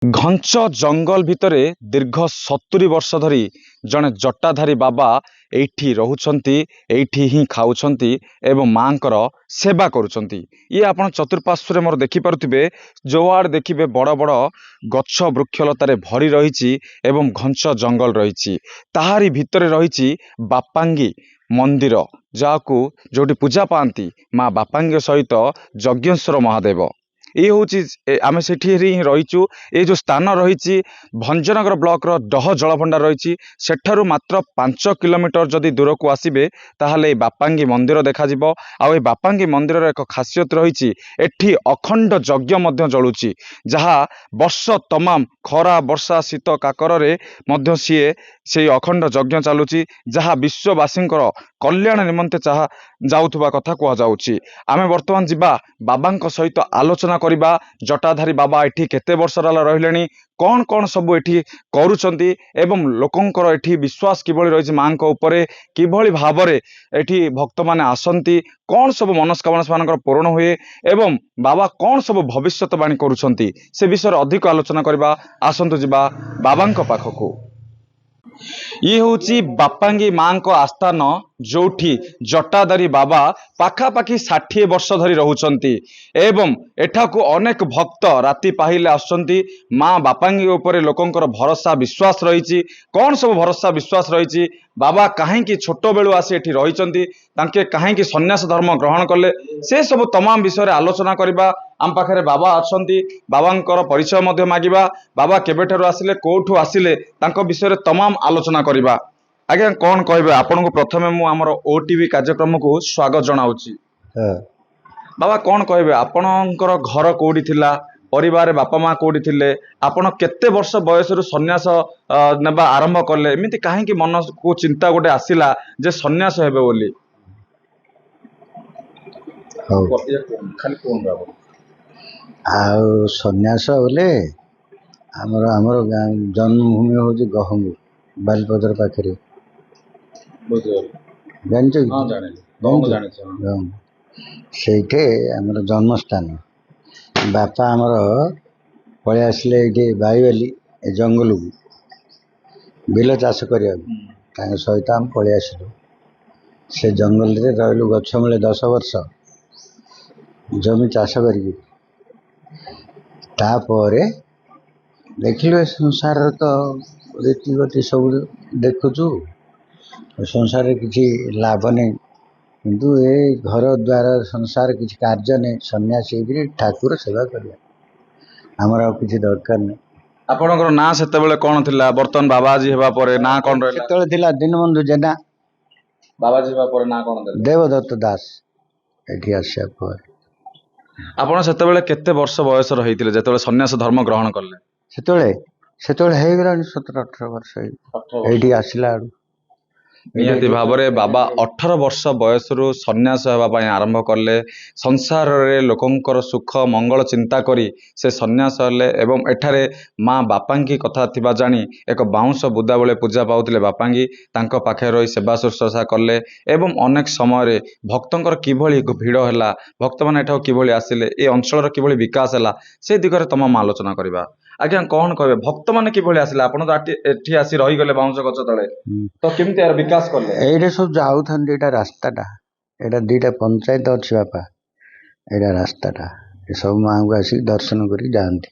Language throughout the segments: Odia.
ଘଞ୍ଚ ଜଙ୍ଗଲ ଭିତରେ ଦୀର୍ଘ 70 ବର୍ଷ ଧରି ଜଣେ ଜଟାଧାରୀ ବାବା ଏଇଠି ରହୁଛନ୍ତି, ଏଇଠି ହିଁ ଖାଉଛନ୍ତି ଏବଂ ମାଙ୍କର ସେବା କରୁଛନ୍ତି। ଇଏ ଆପଣ ଚତୁଃପାର୍ଶ୍ୱରେ ମୋର ଦେଖିପାରୁଥିବେ, ଯୋଆଡ଼େ ଦେଖିବେ ବଡ଼ ବଡ଼ ଗଛ ବୃକ୍ଷଲତାରେ ଭରି ରହିଛି ଏବଂ ଘଞ୍ଚ ଜଙ୍ଗଲ ରହିଛି। ତାହାରି ଭିତରେ ରହିଛି ବାପାଙ୍ଗି ମନ୍ଦିର, ଯାହାକୁ ଯୋଉଠି ପୂଜା ପାଆନ୍ତି ମା ବାପାଙ୍ଗି ସହିତ ଯଜ୍ଞେଶ୍ୱର ମହାଦେବ। ये हूँ आम से रहीचु। ये जो स्थान रही भंजनगर ब्लॉक डह जलभंडार रही सेठारु मात्र 5 किलोमीटर जदि दूर को आसबे ताहले बापांगी मंदिर देखा आ बापांगी मंदिर एक खासियत रही एठी अखंड यज्ञ मध्य जलुची, जहा वर्ष तमाम खरा वर्षा शीत काकर सीए से अखंड यज्ञ चलुची, जहा विश्ववासी कल्याण निमंते चाह जाउथुबा कथा कह जाउची। आमे वर्तमान जिबा बाबांक सहित आलोचना करिबा। जटाधारी बाबा एठी केते वर्ष रहिलेनी, कौन कौन सब एठी करूचंती एवं लोकंकर एठी विश्वास किभଳି रहिछि मांक उपरे, किभଳି भाबरे एठी भक्त माने आसंती, कौन सब मनस्कामना मानकर पूर्ण हुए एवं बाबा कौन सब भविष्यवाणी करूचंती से विषय अधिक आलोचना करिबा। आसंतु जिबा बाबांक पाखकू। ये हूँ बापांगी माँ को आस्थान, जोठी जटाधारी बाबा पाखापाखि 60 वर्ष धरी रहउचंती एवं एठाकू अनेक भक्त राति पाहिले आसुचंती। माँ बापांगी उपरे लोकंकर भरोसा विश्वास रही। कौन सब भरोसा विश्वास रही, बाबा कहीं छोट बेलू आसी एठी रहिचंती, तांके कहीं सन्यास धर्म ग्रहण कले, से सब तमाम विषय आलोचना करबा। आम पाखे बाबा अच्छी, बाबांकर परिचय मध्य मागिबा, बाबा केबेठारु आसिले, कोठू आसिले, तांको विषय तमाम आलोचना करबा। आज्ञा कौन कहबे आपन को? प्रथमे मु हमर ओटीवी कार्यक्रम को स्वागत जनाउची। बाबा कौन कहबे आपनकर घर कोडी थिला, परिवार बापा माँ कोडी थिले, आपण केते वर्ष बयस रु सन्यास नेबा आरंभ करले, एमिति काहे कि मन को चिंता गोटे आसिला जे सन्यास हेबे बोली? खाली कोन बाबा आ सन्यास बोले आमर आमर जन्मभूमि हूँ गहंगू बालपदर पाखे से आमर जन्मस्थान। बापा आमर पलि आसिले ये बाईवाली जंगल को बिल चाष करने सहित आम पलि आसिलु। से जंगल रे रहलु गछ मूले 10 वर्ष जमी चाष करी। तापरे देखिलु संसार तो रीति गति सब देखुचु, संसार किसी लाभ नहीं, किंतु ए घर द्वार संसार किसी कार्य नहीं। सन्यासी ठाकुर सेवा करिया आमर किसी दरकार नहीं। आपनकर ना सेतेबेले कोन थिला? बर्तन बाबाजी हेबा परे ना कोन रहला? सेतेबेले थिला दीनबंधु जेना। बाबाजी हेबा परे ना कोन देला? देवदत्त दास। एठी आसिया पर आपण सेतेबेले केते वर्ष बयस रहिथिले जेतेबेले सन्यास धर्म ग्रहण करले? सेतेबेले हे गेलानी 17-18 वर्ष एठी आसिला। निहाती भावरे बाबा 18 वर्ष बयस रु सन्यास हेबा पई आरंभ करले। संसार रे लोकंकर सुख मंगल चिंता करी से सन्यास हेले एवं एठारे माँ बापांगी कथा थिबा जानी एक बाउंस बुदा बेले पूजा पाउथिले बापांगी, तांको पाखे रही सेवा शुश्रूषा करले एवं अनेक समय रे भक्तंकर किभଳି भिड़ हैला, भक्त माने एठाउ किभଳି आसिले, ए अंचल किभଳି विकास हैला, से दिगरे तमाम आलोचना करिबा। आज्ञा कौन कहबे भक्त माने किभଳି आसिले? आपण तो एठी आसी रही गले बाउंस गछ तळे, तो केमति यार विकास करले? एइरे सब जाउथन एटा रास्ताटा, एटा दुईटा पंचायत अछि बापा, एटा रास्ताटा ए सब मां को आसी दर्शन करी जानती।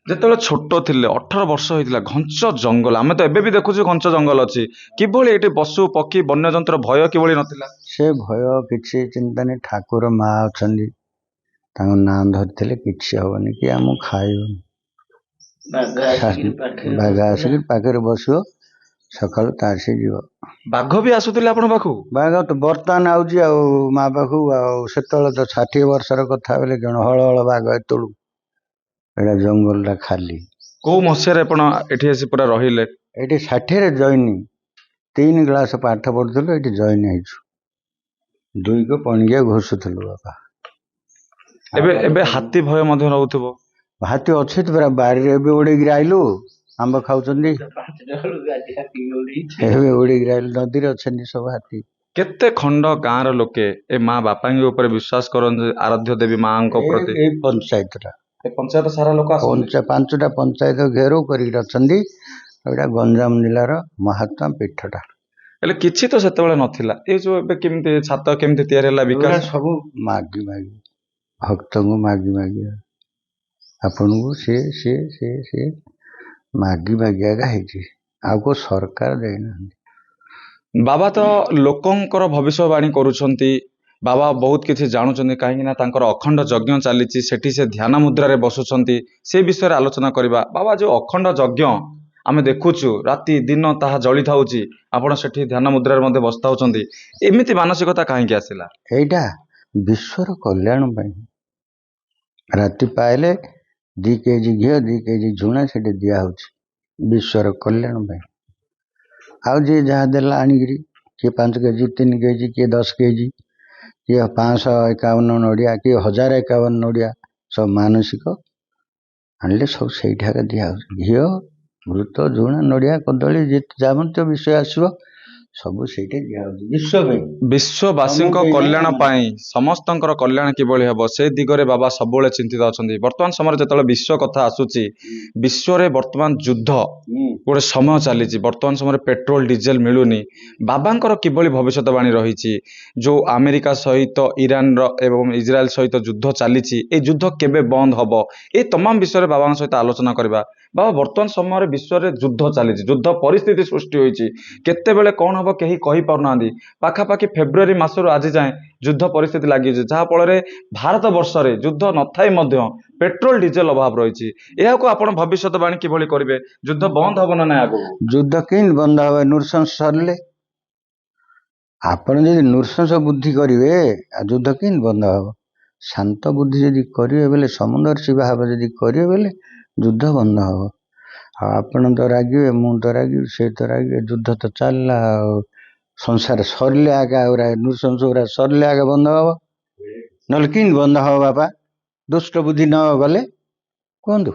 जेतेबेले छोट थिले 18 वर्ष होइतिला, घंच जंगल, आमे तो एबे भी देखुछु घंच जंगल अछि, किभଳି एठी पशु पक्षी वन्यजंत्र भय किभଳି नथिला? से भय किछि चिंता नहीं। ठाकुर माँ अछंदी, तांको नाम धरथिले किछि हबनी कि आम खाइबनी। बाघ आसिक पाखे बसियो, सकाल तासी जीव। बाघ भी आसुथिले आपण पाखु? बाघ तो बर्तमान आउजी आ माँ पाखु सेतल तो 60 वर्षर कथा बेले जन हल हल बाघ एतलू एटा जंगल खाली। को मसिया आपण एठी आसी पूरा रहिले? एठी 60 रे जॉइन 3 क्लास पाठ पढ़ुथलु, एठी जॉइन हेछु 2 को पणिया घोषुथलु बापा। एबे एबे हाथी भय मध्य रहउथबो? हाथी अच्छे तो पूरा बारी रे उड़ी गिर आइलु, आंब खाउचंदी एबे उड़ी गिर आइलु, नदी रे अछंदी सब हाथी। केते खंड गाँ रो लोके ए माँ बापांगी ऊपर विश्वास करन, आराध्य देवी माँ को प्रति? ए पंचायत रा ଏ ପଞ୍ଚାୟତ ସାରା ଲୋକ ଆସନ୍ତି। ପାଞ୍ଚଟା ପଞ୍ଚାୟତ ଘେରାଉ କରିକି ଅଛନ୍ତି। ଏଇଟା ଗଞ୍ଜାମ ଜିଲ୍ଲାର ମହାତ୍ମା ପୀଠଟା। ହେଲେ କିଛି ତ ସେତେବେଳେ ନଥିଲା। ଏଇ ଯୋଉ ଏବେ କେମିତି ଛାତ କେମିତି ତିଆରି ହେଲା ଏଗୁଡ଼ା ବିକାଶ ସବୁ ମାଗି ଭକ୍ତଙ୍କୁ ମାଗି ଆପଣଙ୍କୁ ସେ ମାଗି ଆଗା ହେଇଛି। ଆଉ କୋଉ ସରକାର ଦେଇନାହାନ୍ତି। ବାବା ତ ଲୋକଙ୍କର ଭବିଷ୍ୟବାଣୀ କରୁଛନ୍ତି। ବାବା ବହୁତ କିଛି ଜାଣୁଛନ୍ତି, କାହିଁକି ନା ତାଙ୍କର ଅଖଣ୍ଡ ଯଜ୍ଞ ଚାଲିଛି, ସେଠି ସେ ଧ୍ୟାନ ମୁଦ୍ରାରେ ବସୁଛନ୍ତି। ସେ ବିଷୟରେ ଆଲୋଚନା କରିବା। ବାବା ଯୋଉ ଅଖଣ୍ଡ ଯଜ୍ଞ ଆମେ ଦେଖୁଛୁ, ରାତି ଦିନ ତାହା ଜଳିଥାଉଛି, ଆପଣ ସେଠି ଧ୍ୟାନ ମୁଦ୍ରାରେ ମଧ୍ୟ ବସିଥାଉଛନ୍ତି, ଏମିତି ମାନସିକତା କାହିଁକି ଆସିଲା? ଏଇଟା ବିଶ୍ୱର କଲ୍ୟାଣ ପାଇଁ। ରାତି ପାଇଲେ 2 କେଜି ଘିଅ 2 କେଜି ଝୁଣା ସେଠି ଦିଆହଉଛି ବିଶ୍ୱର କଲ୍ୟାଣ ପାଇଁ। ଆଉ ଯିଏ ଯାହା ଦେଲା ଆଣିକିରି, କିଏ 5 କେଜି 3 କେଜି, କିଏ 10 କେଜି, କିଏ 551 ନଡ଼ିଆ, କିଏ 1051 ନଡ଼ିଆ, ସବୁ ମାନସିକ ଆଣିଲେ ସବୁ ସେଇଠାରେ ଦିଆହଉଛି। ଘିଅ ଘୃତ ଝୁଣା ନଡ଼ିଆ କଦଳୀ ଯାବତୀୟ ବିଷୟ ଆସିବ ସବୁ ସେଇଠି ଦିଆହଉଛି ବିଶ୍ୱ ପାଇଁ, ବିଶ୍ୱବାସୀଙ୍କ କଲ୍ୟାଣ ପାଇଁ, ସମସ୍ତଙ୍କର କଲ୍ୟାଣ କିଭଳି ହେବ ସେ ଦିଗରେ ବାବା ସବୁବେଳେ ଚିନ୍ତିତ ଅଛନ୍ତି। ବର୍ତ୍ତମାନ ସମୟରେ ଯେତେବେଳେ ବିଶ୍ୱ କଥା ଆସୁଛି, ବିଶ୍ୱରେ ବର୍ତ୍ତମାନ ଯୁଦ୍ଧ ଗୋଟେ ସମୟ ଚାଲିଛି। ବର୍ତ୍ତମାନ ସମୟରେ ପେଟ୍ରୋଲ ଡିଜେଲ ମିଳୁନି। ବାବାଙ୍କର କିଭଳି ଭବିଷ୍ୟତବାଣୀ ରହିଛି? ଯୋଉ ଆମେରିକା ସହିତ ଇରାନର ଏବଂ ଇସ୍ରାଏଲ ସହିତ ଯୁଦ୍ଧ ଚାଲିଛି, এই ଯୁଦ୍ଧ କେବେ ବନ୍ଦ ହବ? এই ତମାମ ବିଷୟରେ ବାବାଙ୍କ ସହିତ ଆଲୋଚନା କରିବା। ବାବା, ବର୍ତ୍ତମାନ ସମୟରେ ବିଶ୍ୱରେ ଯୁଦ୍ଧ ଚାଲିଛି, ଯୁଦ୍ଧ ପରିସ୍ଥିତି ସୃଷ୍ଟି ହୋଇଛି। କେତେବେଳେ କଣ ହବ କେହି କହିପାରୁନାହାନ୍ତି। ପାଖାପାଖି ଫେବୃଆରୀ ମାସରୁ ଆଜି ଯାଏଁ ଯୁଦ୍ଧ ପରିସ୍ଥିତି ଲାଗିଛି, ଯାହା ଫଳରେ ଭାରତ ବର୍ଷରେ ଯୁଦ୍ଧ ନଥାଇ ମଧ୍ୟ ପେଟ୍ରୋଲ ଡିଜେଲ ଅଭାବ ରହିଛି। ଏହାକୁ ଆପଣ ଭବିଷ୍ୟତବାଣୀ କିଭଳି କରିବେ? ଯୁଦ୍ଧ ବନ୍ଦ ହବ ନା ନାହିଁ ଆଗକୁ? ଯୁଦ୍ଧ କେମିତି ବନ୍ଦ ହବ? ନୃଶଂସ ସରିଲେ। ଆପଣ ଯଦି ନୃଶଂସ ବୁଦ୍ଧି କରିବେ, ଯୁଦ୍ଧ କେମିତି ବନ୍ଦ ହବ? ଶାନ୍ତ ବୁଦ୍ଧି ଯଦି କରିବେ ବେଲେ, ସମୁଦର୍ଶୀ ଭାବ ଯଦି କରିବେ ବେଲେ ଯୁଦ୍ଧ ବନ୍ଦ ହବ। ଆଉ ଆପଣ ତ ରାଗିବେ, ମୁଁ ତ ରାଗିବି, ସେ ତ ରାଗିବେ, ଯୁଦ୍ଧ ତ ଚାଲିଲା। ଆଉ ସଂସାର ସରିଲେ ଆଗା ନୃଶଂସ ଗୁରା ସରିଲେ ଆଗା ବନ୍ଦ ହବ। ନହେଲେ କେମିତି ବନ୍ଦ ହବ ବାପା? ଦୁଷ୍ଟ ବୁଦ୍ଧି ନ ଗଲେ କୁହନ୍ତୁ।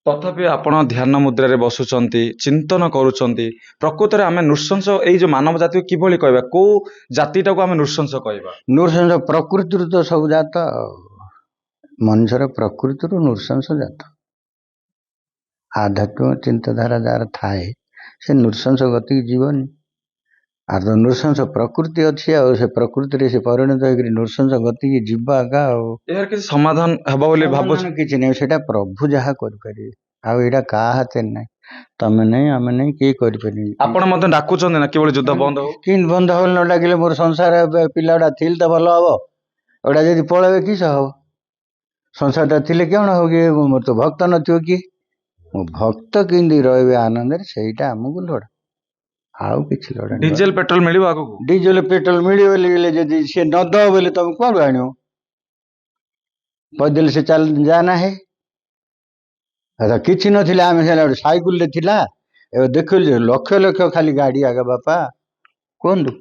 ତଥାପି ଆପଣ ଧ୍ୟାନ ମୁଦ୍ରାରେ ବସୁଛନ୍ତି, ଚିନ୍ତନ କରୁଛନ୍ତି। ପ୍ରକୃତରେ ଆମେ ନୃଶଂସ, ଏଇ ଯୋଉ ମାନବ ଜାତିକୁ କିଭଳି କହିବା? କୋଉ ଜାତିଟାକୁ ଆମେ ନୃଶଂସ କହିବା? ନୃଶଂସ ପ୍ରକୃତିରୁ ତ ସବୁ ଜାତ। ମଣିଷର ପ୍ରକୃତିରୁ ନୃଶଂସ ଜାତ। ଆଧ୍ୟାତ୍ମିକ ଚିନ୍ତାଧାରା ଯାହାର ଥାଏ, ସେ ନୃଶଂସ ଗତିକି ଯିବନି। আর ତ ନୃଶଂସ ପ୍ରକୃତି ଅଛି, ଆଉ ସେ ପ୍ରକୃତିରେ ସେ ପରିଣତ ହେଇକରି ନୃଶଂସ ଗତିକି ଯିବ ଆଗା। ଆଉ ଏହାର କିଛି ସମାଧାନ ହେବ ବୋଲି ଭାବୁଛି? କିଛି ନାହିଁ, ସେଟା ପ୍ରଭୁ ଯାହା କରିପାରିବେ। ଆଉ ଏଇଟା କାହା ହାତରେ ନାହିଁ। ତମେ ନାହିଁ, ଆମେ ନାହିଁ, କେହି କରିପାରିବେ। ଆପଣ ମଧ୍ୟ ଡାକୁଛନ୍ତି ନା କିଭଳି ଯୁଦ୍ଧ ବନ୍ଦ ହଉ? କେମିତି ବନ୍ଦ ହବ? ନ ଡାକିଲେ ମୋର ସଂସାର ପିଲା ଗୁଡା ଥିଲେ ତ ଭଲ ହବ। ଏଗୁଡା ଯଦି ପଳେଇବେ କିସ ହବ? ସଂସାରଟା ଥିଲେ କଣ ହବ କି? ମୋର ତ ଭକ୍ତ ନଥିବ କି? ମୋ ଭକ୍ତ କେମିତି ରହିବେ ଆନନ୍ଦରେ, ସେଇଟା ଆମକୁ ଲୋଡ଼ା। ଆଉ କିଛି ଲୋଡ଼ା ନାହିଁ। ଡିଜେଲ ପେଟ୍ରୋଲ ମିଳିବ ଆଗକୁ? ଡିଜେଲ ପେଟ୍ରୋଲ ମିଳିବ ବୋଲି ଯଦି ସିଏ ନ ଦବ ବୋଲି ତମେ କୁଆଡୁ ଆଣିବ? କହିଦେଲେ ସେ ଯା ନାହିଁ। କିଛି ନଥିଲା, ଆମେ ହେଲା ଗୋଟେ ସାଇକେଲରେ ଥିଲା। ଏବେ ଦେଖିଲୁ ଲକ୍ଷ ଲକ୍ଷ ଖାଲି ଗାଡି ଆଗା ବାପା। କୁହନ୍ତୁ,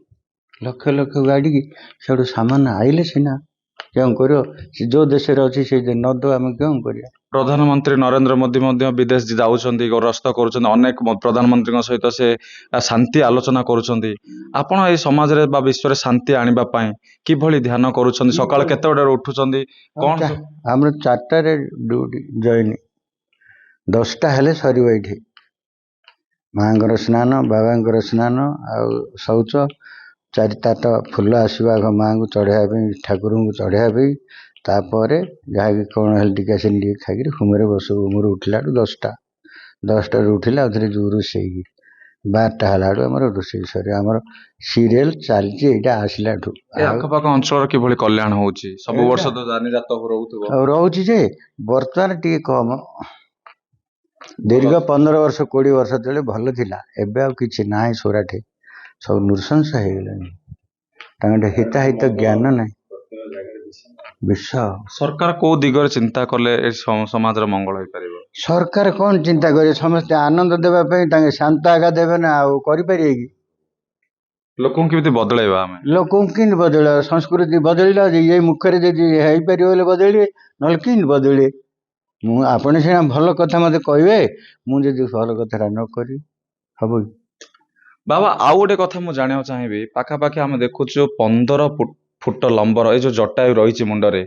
ଲକ୍ଷ ଲକ୍ଷ ଗାଡି କି ସେଠୁ ସାମାନ ଆଇଲେ ସିନା କେଉଁ କରିବ? ସେ ଯୋଉ ଦେଶରେ ଅଛି ସେ ନ ଦବ, ଆମେ କେଉଁ କରିବା? ପ୍ରଧାନମନ୍ତ୍ରୀ ନରେନ୍ଦ୍ର ମୋଦି ମଧ୍ୟ ବିଦେଶ ଯାଉଛନ୍ତି, ଗସ୍ତ କରୁଛନ୍ତି। ଅନେକ ପ୍ରଧାନମନ୍ତ୍ରୀଙ୍କ ସହିତ ସେ ଶାନ୍ତି ଆଲୋଚନା କରୁଛନ୍ତି। ଆପଣ ଏଇ ସମାଜରେ ବା ବିଶ୍ୱରେ ଶାନ୍ତି ଆଣିବା ପାଇଁ କିଭଳି ଧ୍ୟାନ କରୁଛନ୍ତି? ସକାଳ କେତେଟାରେ ଉଠୁଛନ୍ତି? କଣ ଆମର 4ଟାରେ ଡ୍ୟୁଟି ଜଏନ୍, 10ଟା ହେଲେ ସରିବ। ଏଇଠି ମାଙ୍କର ସ୍ନାନ, ବାବାଙ୍କର ସ୍ନାନ, ଆଉ ଶୌଚ, 4ଟା ଫୁଲ ଆସିବ ଆଗ ମାଙ୍କୁ ଚଢ଼େଇବା ପାଇଁ, ଠାକୁରଙ୍କୁ ଚଢ଼େଇବା ପାଇଁ। ତାପରେ ଯାହାକି କଣ ହେଲେ ଟିକେ ଆସିକି ଟିକେ ଖାଇକିରି ହୁମରେ ବସୁ। ହୁମରୁ ଉଠିଲା ବେଳୁ 10ଟାରୁ ଉଠିଲେ ଆଉ ଥରେ ଯୋଉ ରୋଷେଇ 12ଟା ହେଲା ବେଳୁ ଆମର ରୋଷେଇ ସରେ। ଆମର ସିରିଏଲ ଚାଲିଛି ଏଇଟା ଆସିଲାଠୁ। ଏ ଆଖପାଖ ଅଞ୍ଚଳର କିଭଳି କଲ୍ୟାଣ ହଉଛି? ସବୁ ବର୍ଷ ତ ଯାନିଯାତ ରହୁଥିବ। ଆଉ ରହୁଛି ଯେ ବର୍ତ୍ତମାନ ଟିକେ କମ। ଦୀର୍ଘ 15 ବର୍ଷ 20 ବର୍ଷ ତଳେ ଭଲ ଥିଲା। ଏବେ ଆଉ କିଛି ନାହିଁ। ସୋରାଠେ ସବୁ ନୃଶଂସ ହେଇଗଲାଣି। ତାଙ୍କ ହିତାହିତ ଜ୍ଞାନ ନାହିଁ। ବିଶ୍ୱ ସରକାର କୋଉ ଦିଗରେ ଚିନ୍ତା କଲେ ଏ ସମାଜର ମଙ୍ଗଳ ହେଇପାରିବ? ସରକାର କଣ ଚିନ୍ତା କରିବେ? ସମସ୍ତେ ଆନନ୍ଦ ଦେବା ପାଇଁ ତାଙ୍କେ ଶାନ୍ତ ଆଗା ଦେବେ ନା, ଆଉ କରିପାରିବେ କି? ଲୋକଙ୍କୁ କେମିତି ବଦଳେଇବା ଆମେ? ଲୋକଙ୍କୁ କେମିତି ବଦଳେଇବା? ସଂସ୍କୃତି ବଦଳିଲା, ଏଇ ମୁଖରେ ଯଦି ହେଇପାରିବ ବୋଲେ ବଦଳିବେ, ନହେଲେ କେମିତି ବଦଳିବେ? ଆପଣ ସିନା ଭଲ କଥା ମତେ କହିବେ, ମୁଁ ଯଦି ଭଲ କଥାଟା ନ କରିବି ହବ କି? ବାବା, ଆଉ ଗୋଟେ କଥା ମୁଁ ଜାଣିବାକୁ ଚାହିଁବି। ପାଖାପାଖି ଆମେ ଦେଖୁଛୁ 15 ଫୁଟ ଲମ୍ବର ଏ ଯୋଉ ଜଟାୟୁ ରହିଛି ମୁଣ୍ଡରେ,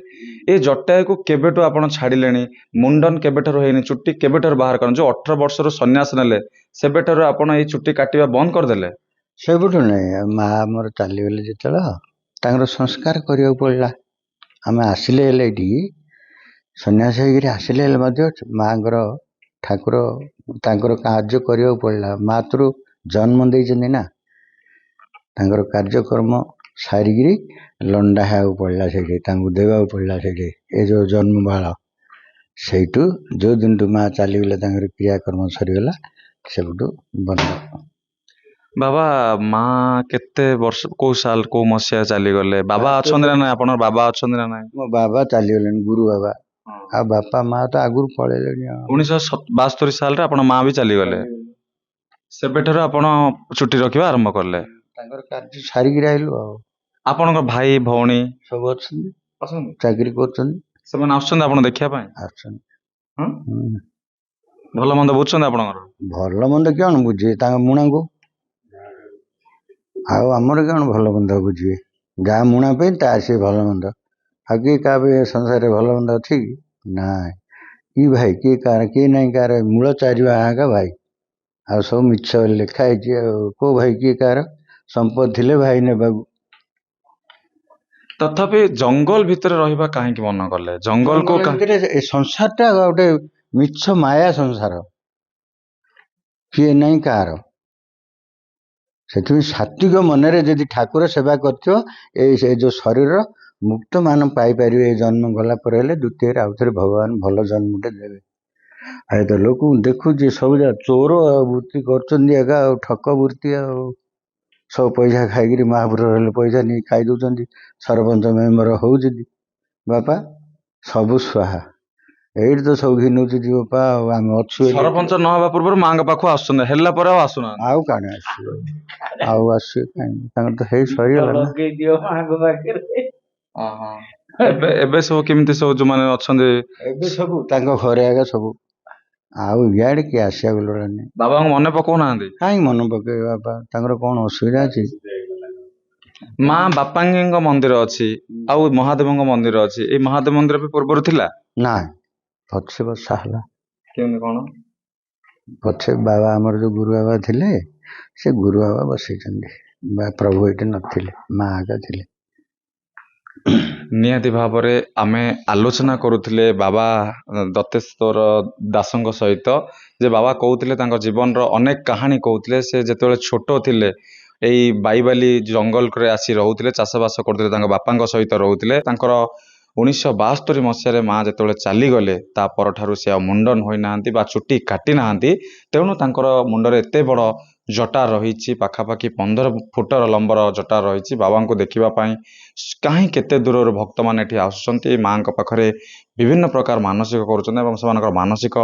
ଏ ଜଟାୟୁକୁ କେବେଠୁ ଆପଣ ଛାଡ଼ିଲେଣି? ମୁଣ୍ଡନ କେବେଠାରୁ ହେଇନି? ଚୁଟି କେବେଠାରୁ ବାହାର କରନ୍ତି? ଯୋଉ 18 ବର୍ଷରୁ ସନ୍ନ୍ୟାସ ନେଲେ ସେବେଠାରୁ ଆପଣ ଏଇ ଚୁଟି କାଟିବା ବନ୍ଦ କରିଦେଲେ? ସେବେଠୁ ନାହିଁ। ମା ଆମର ଚାଲିଗଲେ ଯେତେବେଳେ ତାଙ୍କର ସଂସ୍କାର କରିବାକୁ ପଡ଼ିଲା। ଆମେ ଆସିଲେ ହେଲେ ଏଇଠିକି ସନ୍ନ୍ୟାସ ହେଇକିରି ଆସିଲେ ହେଲେ ମଧ୍ୟ ମାଙ୍କର ଠାକୁର ତାଙ୍କର କାର୍ଯ୍ୟ କରିବାକୁ ପଡ଼ିଲା। ମାତୃ ଜନ୍ମ ଦେଇଛନ୍ତି ନା, ତାଙ୍କର କାର୍ଯ୍ୟକ୍ରମ ସାରିକିରି ଲଣ୍ଡା ହେବାକୁ ପଡ଼ିଲା ସେଇଠି, ତାଙ୍କୁ ଦେବାକୁ ପଡ଼ିଲା ସେଇଠି ଏ ଯେଉଁ ଜନ୍ମବାଳ। ସେଇଠୁ ଯେଉଁ ଦିନଠୁ ମା ଚାଲିଗଲେ ତାଙ୍କର କ୍ରିୟାକର୍ମ ସରିଗଲା, ସେବେଠୁ ବନ୍ଦ। ବାବା ମା କେତେ ବର୍ଷ, କୋଉ ସାଲ କୋଉ ମସିହା ଚାଲିଗଲେ? ବାବା ଅଛନ୍ତି ନା ନାଇଁ? ଆପଣଙ୍କ ବାବା ଅଛନ୍ତି ନା ନାଇଁ? ମୋ ବାବା ଚାଲିଗଲେଣି, ଗୁରୁ ବାବା। ଆଉ ବାପା ମା ତ ଆଗରୁ ପଳେଇଲେଣି। 1972 ସାଲରେ ଆପଣ ମା ବି ଚାଲିଗଲେ। ସେବେଠାରୁ ଆପଣ ଚୁଟି ରଖିବା ଆରମ୍ଭ କଲେ। ତାଙ୍କର କାର୍ଯ୍ୟ ସାରିକିରି ଆଇଲୁ। ଆଉ ଆପଣଙ୍କ ଭାଇ ଭଉଣୀ ସବୁ ଅଛନ୍ତି, ଚାକିରି କରୁଛନ୍ତି, ସେମାନେ ଆସୁଛନ୍ତି ଆପଣ ଦେଖିବା ପାଇଁ? ଆସୁଛନ୍ତି। ହଁ? ଭଲ ମନ୍ଦ ବୁଝୁଛନ୍ତି ଆପଣଙ୍କର? ଭଲ ମନ୍ଦ କଣ ବୁଝିବେ ତାଙ୍କ ମୁଣାଙ୍କୁ, ଆଉ ଆମର କଣ ଭଲ ମନ୍ଦ ବୁଝିବେ? ଯାହା ମୁଣା ପାଇଁ ତା ସିଏ ଭଲ ମନ୍ଦ। ଆଉ କିଏ କାହା ପାଇଁ ଏ ସଂସାରରେ ଭଲ ମନ୍ଦ ଅଛି କି? ନାଇଁ। କି ଭାଇ କିଏ କାହାର, କିଏ ନାହିଁ କାହାର। ମୂଳ ଚାରି ଭାଗ ଭାଇ, ଆଉ ସବୁ ମିଛ ଲେଖା ହେଇଛି। ଆଉ କୋଉ ଭାଇ କିଏ କାହାର? ସମ୍ପଦ ଥିଲେ ଭାଇ ନେବାକୁ। ତଥାପି ଜଙ୍ଗଲ ଭିତରେ ରହିବା କାହିଁକି ମନ କଲେ? ଜଙ୍ଗଲକୁ ଭିତରେ ଏ ସଂସାରଟା ଗୋଟେ ମିଛ ମାୟା ସଂସାର, କିଏ ନାହିଁ କାହାର। ସେଥିପାଇଁ ସାତ୍ଵିକ ମନରେ ଯଦି ଠାକୁର ସେବା କରିଥିବ, ସେ ଯୋଉ ଶରୀର ମୁକ୍ତ ମାନ ପାଇପାରିବେ। ଏ ଜନ୍ମ ଗଲା ପରେ ହେଲେ ଦ୍ୱିତୀୟରେ ଆଉ ଥରେ ଭଗବାନ ଭଲ ଜନ୍ମଟେ ଦେବେ। ଆଉ ତ ଲୋକଙ୍କୁ ଦେଖୁଛି ସବୁ ଯା ଚୋର ବୃତ୍ତି କରୁଛନ୍ତି ଏକା, ଆଉ ଠକ ବୃତ୍ତି, ଆଉ ସବୁ ପଇସା ଖାଇକିରି ମହାପୁର ହେଲେ ପଇସା ନେଇ ଖାଇ ଦଉଛନ୍ତି। ସରପଞ୍ଚ ମେମ୍ବର ହଉଛନ୍ତି ବାପା, ସବୁ ସ୍ୱାହା। ଏଇଠି ତ ସବୁ ଘିନଉଛି ବାପା। ଆଉ ଆମେ ଅଛୁ, ସରପଞ୍ଚ ନ ହେବା ପୂର୍ବରୁ ମାଙ୍କ ପାଖକୁ ଆସୁଛନ୍ତି, ହେଲା ପରେ ଆଉ ଆସୁନାହାନ୍ତି। ଆଉ କାହିଁ ଆସିବ, ଆଉ ଆସିବେ କାହିଁକି? ତାଙ୍କର ତ ହେଇ ସରିଗଲା ନା। ଏବେ ଏବେ ସବୁ କେମିତି ସବୁ ଯୋଉମାନେ ଅଛନ୍ତି? ଏବେ ସବୁ ତାଙ୍କ ଘରେ ଆଗା ସବୁ, ଆଉ ଇଆଡେ କିଏ ଆସିବାକୁ ଲୋଡ଼ାନି। ବାବାଙ୍କୁ ମନେ ପକଉନାହାନ୍ତି? କାହିଁକି ମନେ ପକେଇବେ ବାପା? ତାଙ୍କର କଣ ଅସୁବିଧା ଅଛି? ମା ବାପାଙ୍ଗୀଙ୍କ ମନ୍ଦିର ଅଛି, ଆଉ ମହାଦେବଙ୍କ ମନ୍ଦିର ଅଛି। ଏଇ ମହାଦେବ ମନ୍ଦିର ବି ପୂର୍ବରୁ ଥିଲା? ନାଇଁ, ପଛେ ବର୍ଷା ହେଲା। କେମିତି କଣ? ପଛେ ବାବା ଆମର ଯୋଉ ଗୁରୁ ବାବା ଥିଲେ, ସେ ଗୁରୁ ବାବା ବସେଇଛନ୍ତି। ପ୍ରଭୁ ଏଠି ନଥିଲେ, ମା ଆଗା ଥିଲେ। ନିହାତି ଭାବରେ ଆମେ ଆଲୋଚନା କରୁଥିଲେ ବାବା ଦତ୍ତେଶ୍ୱର ଦାସଙ୍କ ସହିତ, ଯେ ବାବା କହୁଥିଲେ ତାଙ୍କ ଜୀବନର ଅନେକ କାହାଣୀ କହୁଥିଲେ। ସେ ଯେତେବେଳେ ଛୋଟ ଥିଲେ ଏଇ ବାଇବାଲି ଜଙ୍ଗଲରେ ଆସି ରହୁଥିଲେ, ଚାଷବାସ କରୁଥିଲେ, ତାଙ୍କ ବାପାଙ୍କ ସହିତ ରହୁଥିଲେ। ତାଙ୍କର 1972 ମସିହାରେ ମା ଯେତେବେଳେ ଚାଲିଗଲେ, ତା ପରଠାରୁ ସେ ଆଉ ମୁଣ୍ଡନ ହୋଇନାହାନ୍ତି ବା ଚୁଟି କାଟି ନାହାନ୍ତି। ତେଣୁ ତାଙ୍କର ମୁଣ୍ଡରେ ଏତେ ବଡ଼ ଜଟା ରହିଛି, ପାଖାପାଖି 15 ଫୁଟର ଲମ୍ବର ଜଟା ରହିଛି। ବାବାଙ୍କୁ ଦେଖିବା ପାଇଁ କାହିଁ କେତେ ଦୂରରୁ ଭକ୍ତମାନେ ଏଠି ଆସୁଛନ୍ତି, ମାଙ୍କ ପାଖରେ ବିଭିନ୍ନ ପ୍ରକାର ମାନସିକ କରୁଛନ୍ତି ଏବଂ ସେମାନଙ୍କର ମାନସିକ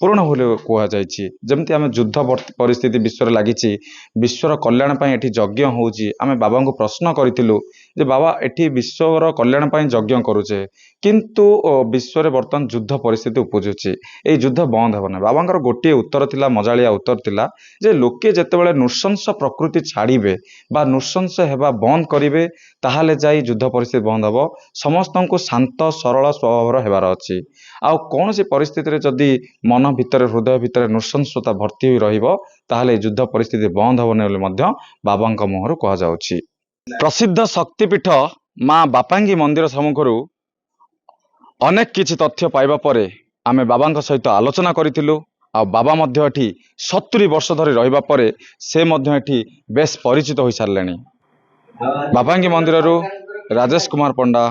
ପୂରଣ ବୋଲି କୁହାଯାଇଛି। ଯେମିତି ଆମେ ଯୁଦ୍ଧ ପରିସ୍ଥିତି ବିଶ୍ୱରେ ଲାଗିଛି, ବିଶ୍ୱର କଲ୍ୟାଣ ପାଇଁ ଏଠି ଯଜ୍ଞ ହେଉଛି। ଆମେ ବାବାଙ୍କୁ ପ୍ରଶ୍ନ କରିଥିଲୁ ଯେ ବାବା ଏଠି ବିଶ୍ୱର କଲ୍ୟାଣ ପାଇଁ ଯଜ୍ଞ କରୁଛେ, କିନ୍ତୁ ବିଶ୍ୱରେ ବର୍ତ୍ତମାନ ଯୁଦ୍ଧ ପରିସ୍ଥିତି ଉପୁଜୁଛି, ଏଇ ଯୁଦ୍ଧ ବନ୍ଦ ହେବ ନାହିଁ। ବାବାଙ୍କର ଗୋଟିଏ ଉତ୍ତର ଥିଲା, ମଜାଳିଆ ଉତ୍ତର ଥିଲା, ଯେ ଲୋକେ ଯେତେବେଳେ ନୃଶଂସ ପ୍ରକୃତି ଛାଡ଼ିବେ ବା ନୃଶଂସ ହେବା ବନ୍ଦ କରିବେ, ତାହେଲେ ଯାଇ ଯୁଦ୍ଧ ପରିସ୍ଥିତି ବନ୍ଦ ହେବ। ସମସ୍ତଙ୍କୁ ଶାନ୍ତ ସରଳ ସ୍ୱଭାବର ହେବାର ଅଛି। ଆଉ କୌଣସି ପରିସ୍ଥିତିରେ ଯଦି ମନ ଭିତରେ, ହୃଦୟ ଭିତରେ ନୃଶଂସତା ଭର୍ତ୍ତି ହୋଇ ରହିବ, ତାହେଲେ ଏ ଯୁଦ୍ଧ ପରିସ୍ଥିତି ବନ୍ଦ ହେବନି ବୋଲି ମଧ୍ୟ ବାବାଙ୍କ ମୁହଁରୁ କୁହାଯାଉଛି। ପ୍ରସିଦ୍ଧ ଶକ୍ତିପୀଠ ମା ବାପାଙ୍ଗୀ ମନ୍ଦିର ସମ୍ମୁଖରୁ ଅନେକ କିଛି ତଥ୍ୟ ପାଇବା ପରେ ଆମେ ବାବାଙ୍କ ସହିତ ଆଲୋଚନା କରିଥିଲୁ। ଆଉ ବାବା ମଧ୍ୟ ଏଠି 70 ବର୍ଷ ଧରି ରହିବା ପରେ ସେ ମଧ୍ୟ ଏଠି ବେଶ ପରିଚିତ ହୋଇସାରିଲେଣି। ବାବାଙ୍ଗୀ ମନ୍ଦିରରୁ ରାଜେଶ କୁମାର ପଣ୍ଡା,